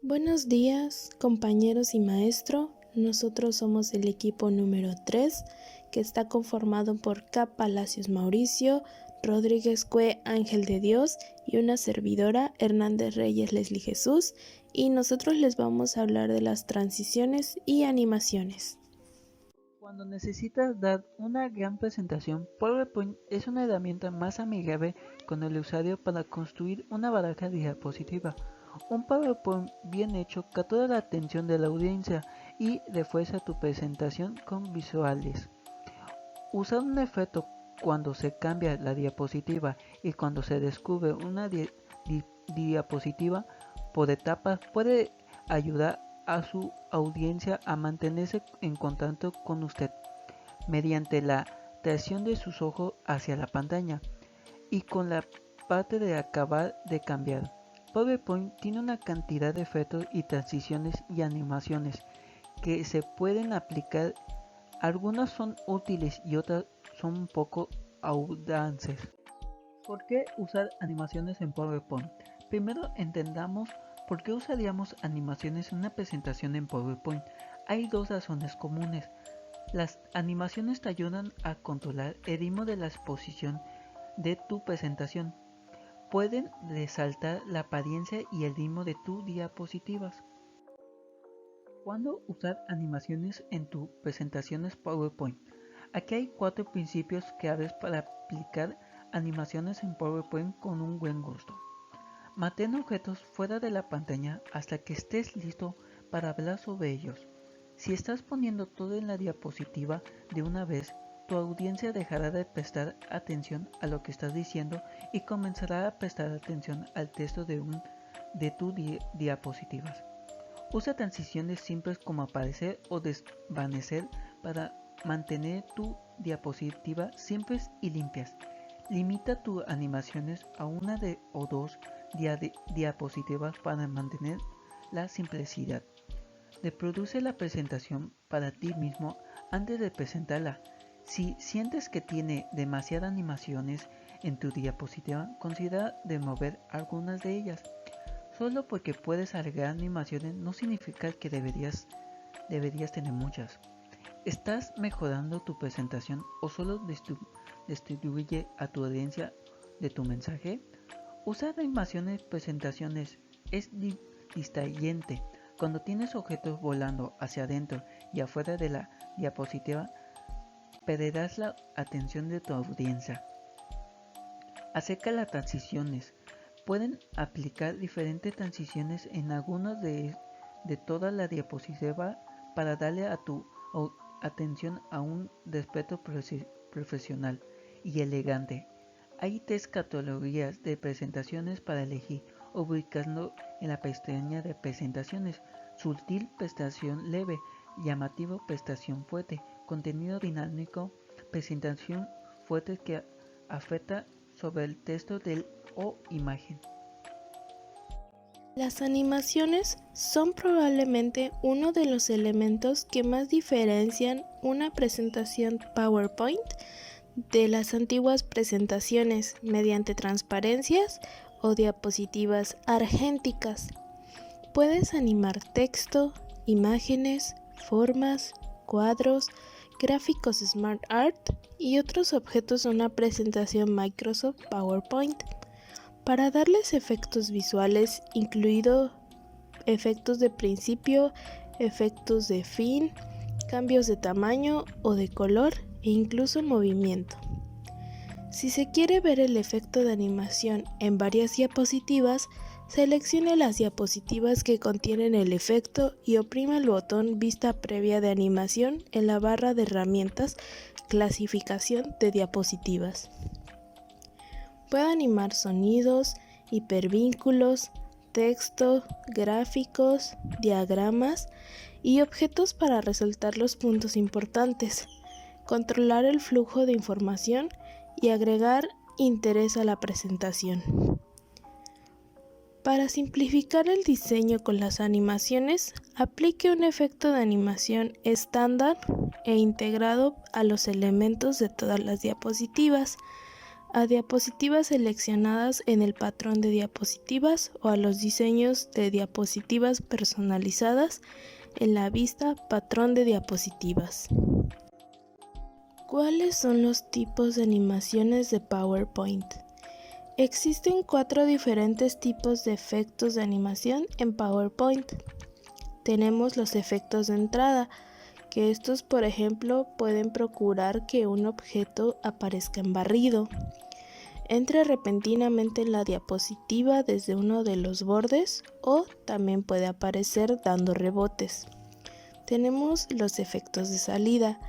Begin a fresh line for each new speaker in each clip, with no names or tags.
Buenos días, compañeros y maestro. Nosotros somos el equipo número 3, que está conformado por K. Palacios Mauricio, Rodríguez Cue Ángel de Dios y una servidora, Hernández Reyes Leslie Jesús, y nosotros les vamos a hablar de las transiciones y animaciones.
Cuando necesitas dar una gran presentación, PowerPoint es una herramienta más amigable con el usuario para construir una baraja diapositiva. Un PowerPoint bien hecho captura la atención de la audiencia y refuerza tu presentación con visuales. Usar un efecto cuando se cambia la diapositiva y cuando se descubre una diapositiva por etapas puede ayudar a su audiencia a mantenerse en contacto con usted mediante la tracción de sus ojos hacia la pantalla y con la parte de acabar de cambiar. PowerPoint tiene una cantidad de efectos y transiciones y animaciones que se pueden aplicar. Algunas son útiles y otras son un poco audaces. ¿Por qué usar animaciones en PowerPoint? Primero entendamos por qué usaríamos animaciones en una presentación en PowerPoint. Hay dos razones comunes. Las animaciones te ayudan a controlar el ritmo de la exposición de tu presentación. Pueden resaltar la apariencia y el ritmo de tus diapositivas. ¿Cuándo usar animaciones en tus presentaciones PowerPoint? Aquí hay 4 principios claves para aplicar animaciones en PowerPoint con un buen gusto. Mantén objetos fuera de la pantalla hasta que estés listo para hablar sobre ellos. Si estás poniendo todo en la diapositiva de una vez, tu audiencia dejará de prestar atención a lo que estás diciendo y comenzará a prestar atención al texto de tus diapositivas. Usa transiciones simples como aparecer o desvanecer para mantener tu diapositiva simples y limpias. Limita tus animaciones a una o dos diapositivas para mantener la simplicidad. Reproduce la presentación para ti mismo antes de presentarla. Si sientes que tiene demasiadas animaciones en tu diapositiva, considera de mover algunas de ellas. Solo porque puedes agregar animaciones no significa que deberías tener muchas. ¿Estás mejorando tu presentación o solo distribuye a tu audiencia de tu mensaje? Usar animaciones en presentaciones es distrayente. Cuando tienes objetos volando hacia adentro y afuera de la diapositiva, perderás la atención de tu audiencia. Acerca de las transiciones, pueden aplicar diferentes transiciones en algunos de toda la diapositiva para darle a tu atención a un aspecto profesional y elegante. Hay 3 categorías de presentaciones para elegir, ubicando en la pestaña de presentaciones: sutil, presentación leve; llamativo, presentación fuerte; contenido dinámico, presentación fuerte que afecta sobre el texto o imagen.
Las animaciones son probablemente uno de los elementos que más diferencian una presentación PowerPoint de las antiguas presentaciones mediante transparencias o diapositivas argénticas. Puedes animar texto, imágenes, formas, cuadros, gráficos Smart Art y otros objetos en una presentación Microsoft PowerPoint para darles efectos visuales, incluidos efectos de principio, efectos de fin, cambios de tamaño o de color e incluso movimiento. Si se quiere ver el efecto de animación en varias diapositivas, seleccione las diapositivas que contienen el efecto y oprima el botón Vista previa de animación en la barra de herramientas Clasificación de diapositivas. Puede animar sonidos, hipervínculos, texto, gráficos, diagramas y objetos para resaltar los puntos importantes, controlar el flujo de información y agregar interés a la presentación. Para simplificar el diseño con las animaciones, aplique un efecto de animación estándar e integrado a los elementos de todas las diapositivas. a diapositivas seleccionadas en el patrón de diapositivas o a los diseños de diapositivas personalizadas en la vista patrón de diapositivas. ¿Cuáles son los tipos de animaciones de PowerPoint? Existen 4 diferentes tipos de efectos de animación en PowerPoint. Tenemos los efectos de entrada, que estos, por ejemplo, pueden procurar que un objeto aparezca en barrido, entre repentinamente en la diapositiva desde uno de los bordes o también puede aparecer dando rebotes. Tenemos los efectos de salida.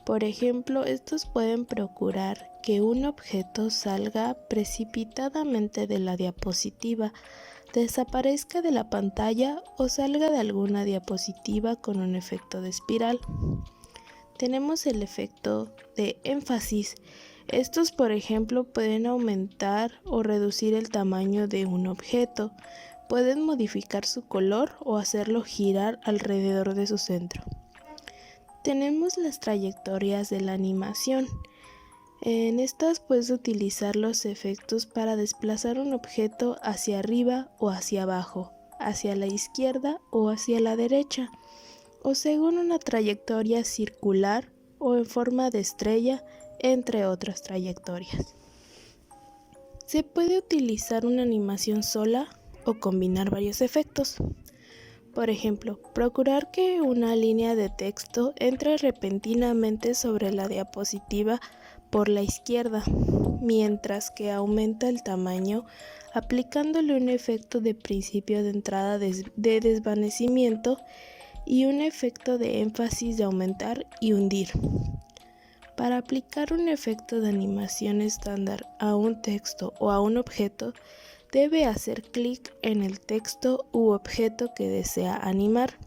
Por ejemplo, estos pueden procurar que un objeto salga precipitadamente de la diapositiva, desaparezca de la pantalla o salga de alguna diapositiva con un efecto de espiral. Tenemos el efecto de énfasis. Estos, por ejemplo, pueden aumentar o reducir el tamaño de un objeto, pueden modificar su color o hacerlo girar alrededor de su centro. Tenemos las trayectorias de la animación. En estas puedes utilizar los efectos para desplazar un objeto hacia arriba o hacia abajo, hacia la izquierda o hacia la derecha, o según una trayectoria circular o en forma de estrella, entre otras trayectorias. Se puede utilizar una animación sola o combinar varios efectos. Por ejemplo, procurar que una línea de texto entre repentinamente sobre la diapositiva por la izquierda, mientras que aumenta el tamaño aplicándole un efecto de principio de entrada de desvanecimiento y un efecto de énfasis de aumentar y hundir. Para aplicar un efecto de animación estándar a un texto o a un objeto, debe hacer clic en el texto u objeto que desea animar.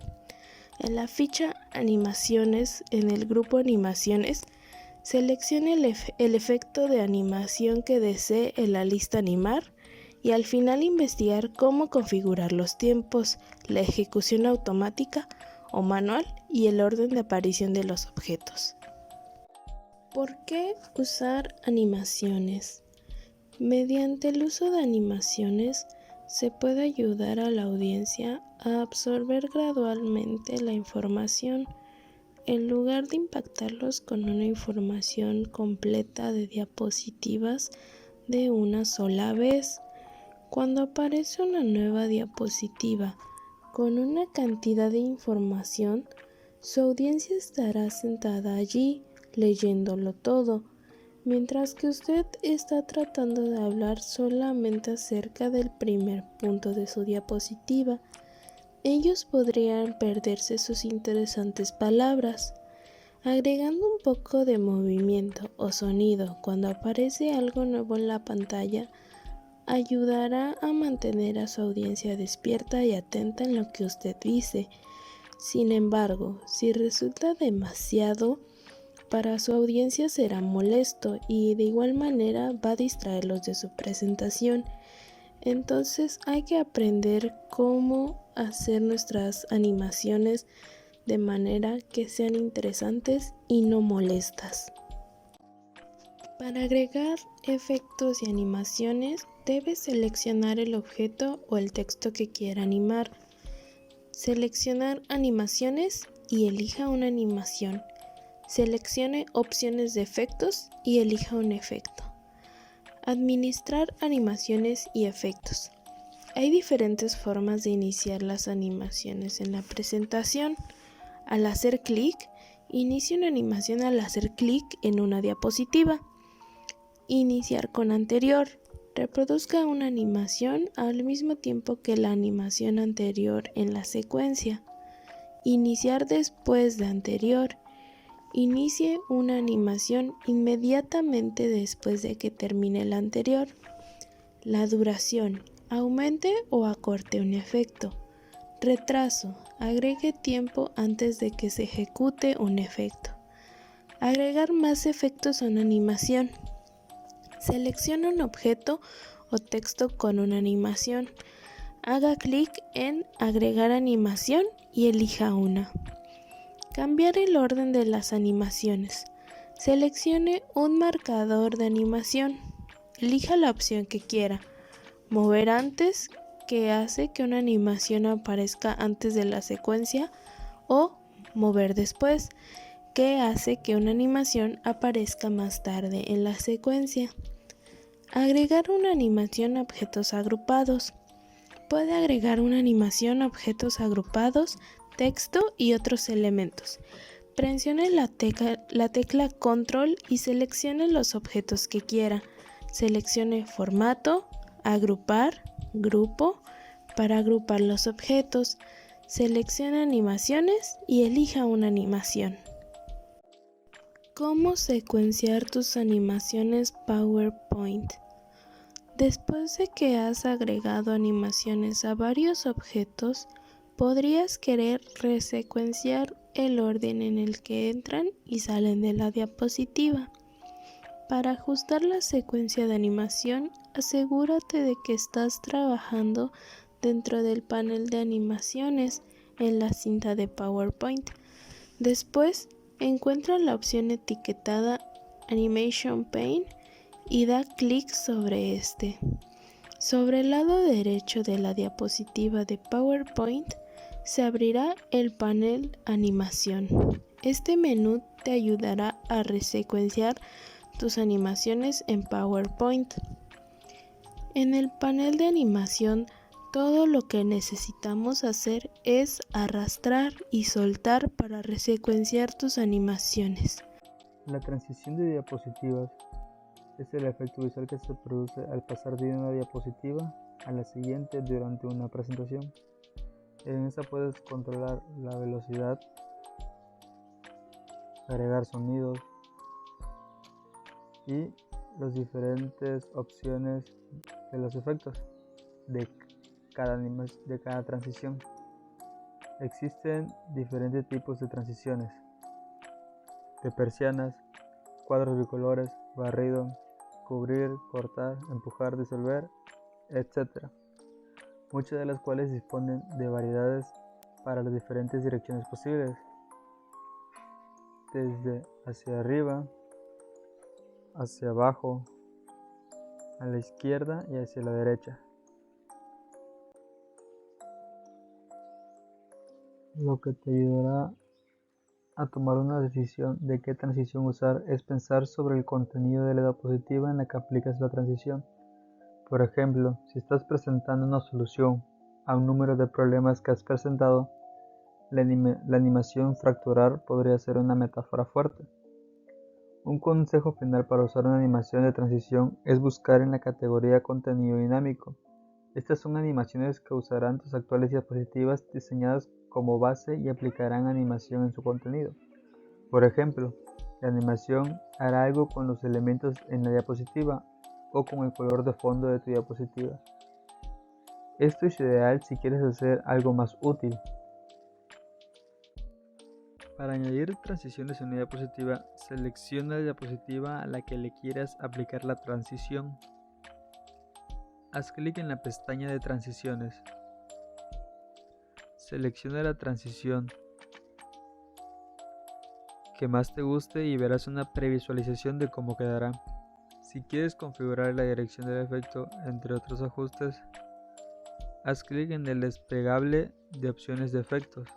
En la ficha Animaciones, en el grupo Animaciones, seleccione el efecto de animación que desee en la lista Animar y al final investigar cómo configurar los tiempos, la ejecución automática o manual y el orden de aparición de los objetos. ¿Por qué usar animaciones? Mediante el uso de animaciones se puede ayudar a la audiencia a absorber gradualmente la información en lugar de impactarlos con una información completa de diapositivas de una sola vez. Cuando aparece una nueva diapositiva con una cantidad de información, su audiencia estará sentada allí leyéndolo todo, mientras que usted está tratando de hablar solamente acerca del primer punto de su diapositiva. Ellos podrían perderse sus interesantes palabras. Agregando un poco de movimiento o sonido cuando aparece algo nuevo en la pantalla, ayudará a mantener a su audiencia despierta y atenta en lo que usted dice. Sin embargo, si resulta demasiado, para su audiencia será molesto y de igual manera va a distraerlos de su presentación. Entonces hay que aprender cómo hacer nuestras animaciones de manera que sean interesantes y no molestas. Para agregar efectos y animaciones, debe seleccionar el objeto o el texto que quiera animar. Seleccionar animaciones y elija una animación. Seleccione opciones de efectos y elija un efecto. Administrar animaciones y efectos. Hay diferentes formas de iniciar las animaciones en la presentación. Al hacer clic, inicie una animación al hacer clic en una diapositiva. Iniciar con anterior. Reproduzca una animación al mismo tiempo que la animación anterior en la secuencia. Iniciar después de anterior. Inicie una animación inmediatamente después de que termine la anterior. La duración. Aumente o acorte un efecto. Retraso. Agregue tiempo antes de que se ejecute un efecto. Agregar más efectos a una animación. Seleccione un objeto o texto con una animación. Haga clic en Agregar animación y elija una. Cambiar el orden de las animaciones. Seleccione un marcador de animación. elija la opción que quiera. Mover antes, que hace que una animación aparezca antes de la secuencia, o mover después, que hace que una animación aparezca más tarde en la secuencia. Agregar una animación a objetos agrupados. Puede agregar una animación a objetos agrupados, texto y otros elementos. Presione la tecla Control y seleccione los objetos que quiera. Seleccione Formato, Agrupar, Grupo, para agrupar los objetos. Seleccione Animaciones y elija una animación. ¿Cómo secuenciar tus animaciones PowerPoint? Después de que has agregado animaciones a varios objetos, podrías querer resecuenciar el orden en el que entran y salen de la diapositiva. Para ajustar la secuencia de animación, asegúrate de que estás trabajando dentro del panel de animaciones en la cinta de PowerPoint. Después, encuentra la opción etiquetada Animation Pane y da clic sobre este. Sobre el lado derecho de la diapositiva de PowerPoint se abrirá el panel Animación. Este menú te ayudará a resecuenciar tus animaciones en PowerPoint. En el panel de animación, todo lo que necesitamos hacer es arrastrar y soltar para resecuenciar tus animaciones.
La transición de diapositivas es el efecto visual que se produce al pasar de una diapositiva a la siguiente durante una presentación. En esta puedes controlar la velocidad, agregar sonidos y las diferentes opciones de los efectos de cada transición. Existen diferentes tipos de transiciones: de persianas, cuadros bicolores, barrido, cubrir, cortar, empujar, disolver, etc. Muchas de las cuales disponen de variedades para las diferentes direcciones posibles, desde hacia arriba, hacia abajo, a la izquierda y hacia la derecha. Lo que te ayudará a tomar una decisión de qué transición usar es pensar sobre el contenido de la diapositiva en la que aplicas la transición. Por ejemplo, si estás presentando una solución a un número de problemas que has presentado, la animación fracturar podría ser una metáfora fuerte. Un consejo final para usar una animación de transición es buscar en la categoría contenido dinámico. Estas son animaciones que usarán tus actuales diapositivas diseñadas como base y aplicarán animación en su contenido. Por ejemplo, la animación hará algo con los elementos en la diapositiva o con el color de fondo de tu diapositiva. Esto es ideal si quieres hacer algo más útil. Para añadir transiciones en una diapositiva, selecciona la diapositiva a la que le quieras aplicar la transición. Haz clic en la pestaña de transiciones. Selecciona la transición que más te guste y verás una previsualización de cómo quedará. Si quieres configurar la dirección del efecto, entre otros ajustes, haz clic en el desplegable de opciones de efectos.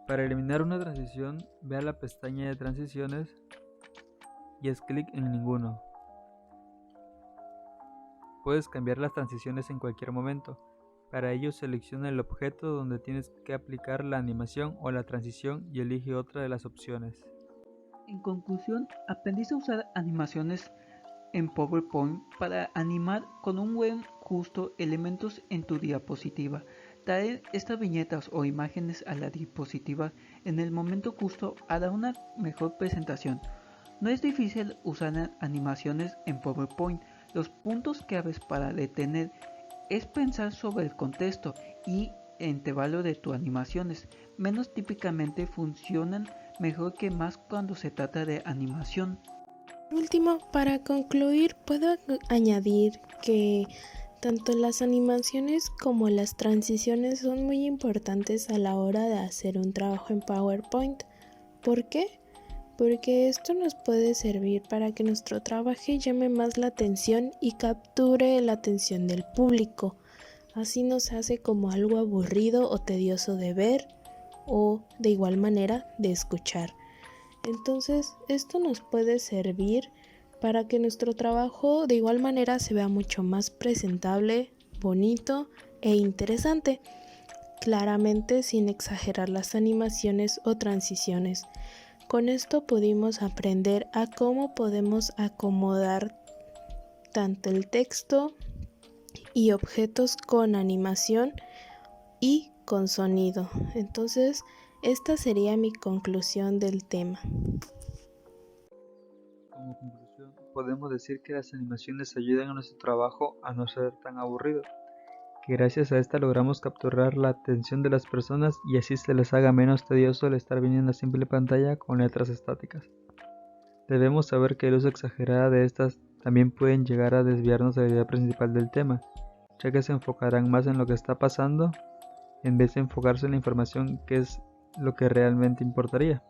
Para eliminar una transición, ve a la pestaña de transiciones y haz clic en ninguno. Puedes cambiar las transiciones en cualquier momento. Para ello selecciona el objeto donde tienes que aplicar la animación o la transición y elige otra de las opciones.
En conclusión, aprendiste a usar animaciones en PowerPoint para animar con un buen justo elementos en tu diapositiva. Traer estas viñetas o imágenes a la diapositiva en el momento justo hará una mejor presentación. No es difícil usar animaciones en PowerPoint. Los puntos claves para detener es pensar sobre el contexto y intervalo de tus animaciones. Menos típicamente funcionan mejor que más cuando se trata de animación.
Por último, para concluir, puedo añadir que Tanto las animaciones como las transiciones son muy importantes a la hora de hacer un trabajo en PowerPoint. ¿Por qué? Porque esto nos puede servir para que nuestro trabajo llame más la atención y capture la atención del público. Así no se hace como algo aburrido o tedioso de ver o de igual manera de escuchar. Entonces, esto nos puede servir para que nuestro trabajo de igual manera se vea mucho más presentable, bonito e interesante, claramente sin exagerar las animaciones o transiciones. Con esto pudimos aprender a cómo podemos acomodar tanto el texto y objetos con animación y con sonido. Entonces, esta sería mi conclusión del tema.
Como conclusión, podemos decir que las animaciones ayudan a nuestro trabajo a no ser tan aburrido, que gracias a esta logramos capturar la atención de las personas y así se les haga menos tedioso el estar viendo una simple pantalla con letras estáticas. Debemos saber que el uso exagerado de estas también pueden llegar a desviarnos de la idea principal del tema, ya que se enfocarán más en lo que está pasando en vez de enfocarse en la información, que es lo que realmente importaría.